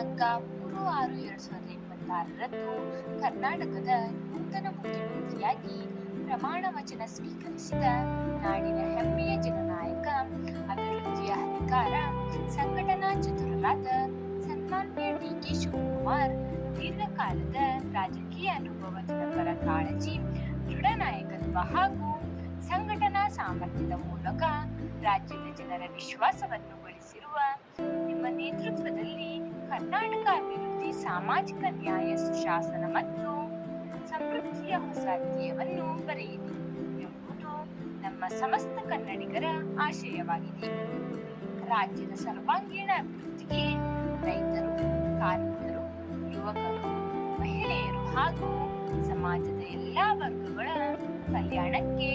ದಿನಾಂಕ 3/6/2026ರಂದು ಕರ್ನಾಟಕದ ನೂತನ ಮುಖ್ಯಮಂತ್ರಿಯಾಗಿ ಪ್ರಮಾಣ ವಚನ ಸ್ವೀಕರಿಸಿದ ನಾಡಿನ ಹೆಮ್ಮೆಯ ಜನನಾಯಕ, ಅಭಿವೃದ್ಧಿಯ ಹರಿಕಾರ, ಸಂಘಟನಾ ಚತುರರಾದ ಸನ್ಮಾನ್ಯ ಡಿ.ಕೆ. ಶಿವಕುಮಾರ್ ದೀರ್ಘಕಾಲದ ರಾಜಕೀಯ ಅನುಭವದ ಪರ ಕಾಳಜಿ, ದೃಢ ನಾಯಕತ್ವ ಹಾಗೂ ಸಂಘಟನಾ ಸಾಮರ್ಥ್ಯದ ಮೂಲಕ ರಾಜ್ಯದ ಜನರ ವಿಶ್ವಾಸವನ್ನು ಗಳಿಸಿರುವ ನಿಮ್ಮ ನೇತೃತ್ವದಲ್ಲಿ ಕರ್ನಾಟಕ ಅಭಿವೃದ್ಧಿ, ಸಾಮಾಜಿಕ ನ್ಯಾಯ, ಸುಶಾಸನ ಮತ್ತು ಸಮೃದ್ಧಿಯ ಹೊಸ ಅಧ್ಯಾಯವನ್ನು ಬರೆಯಿರಿ ಎಂಬುದು ನಮ್ಮ ಸಮಸ್ತ ಕನ್ನಡಿಗರ ಆಶಯವಾಗಿದೆ. ರಾಜ್ಯದ ಸರ್ವಾಂಗೀಣ ಅಭಿವೃದ್ಧಿಗೆ ರೈತರು, ಕಾರ್ಮಿಕರು, ಯುವಕರು, ಮಹಿಳೆಯರು ಹಾಗೂ ಸಮಾಜದ ಎಲ್ಲಾ ವರ್ಗಗಳ ಕಲ್ಯಾಣಕ್ಕೆ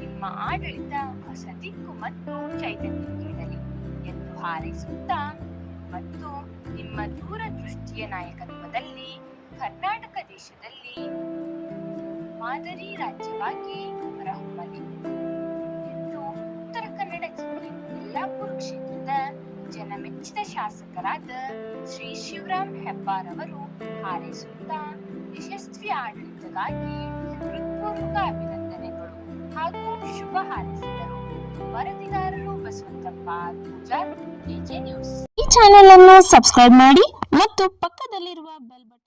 ನಿಮ್ಮ ಆಡಳಿತ ಹೊಸ ದಿಕ್ಕು ಮತ್ತು ಚೈತನ್ಯ ನೀಡಲಿ ಎಂದು ಹಾರೈಸುತ್ತಾ ಮತ್ತು ನಿಮ್ಮ ದೂರದೃಷ್ಟಿಯ ನಾಯಕತ್ವದಲ್ಲಿ ಕರ್ನಾಟಕ ದೇಶದಲ್ಲಿ ಮಾದರಿ ರಾಜ್ಯವಾಗಿ ಹೊರಹೊಮ್ಮಲಿ ಎಂದು ಉತ್ತರ ಕನ್ನಡ ಜಿಲ್ಲೆ ಯಲ್ಲಾಪುರ ಕ್ಷೇತ್ರದ ಜನಮೆಚ್ಚಿದ ಶಾಸಕರಾದ ಶ್ರೀ ಶಿವರಾಮ್ ಹೆಬ್ಬಾರ್ ಅವರು ಹಾರೈಸುತ್ತಾ ಯಶಸ್ವಿ ಆಡಳಿತಕ್ಕಾಗಿ ಹೃತ್ಪೂರ್ವಕ ಅಭಿನಂದನೆಗಳು ಹಾಗೂ ಶುಭ ಹಾರೈಸಿದರು. ವರದಿಗಾರರು ಬಸವಂತಪ್ಪ ಪೂಜಾರ್, ಕೆಜೆ ನ್ಯೂಸ್. ಈ ಚಾನೆಲ್ ಅನ್ನು ಸಬ್ಸ್ಕ್ರೈಬ್ ಮಾಡಿ ಮತ್ತು ಪಕ್ಕದಲ್ಲಿರುವ ಬೆಲ್ ಬಟನ್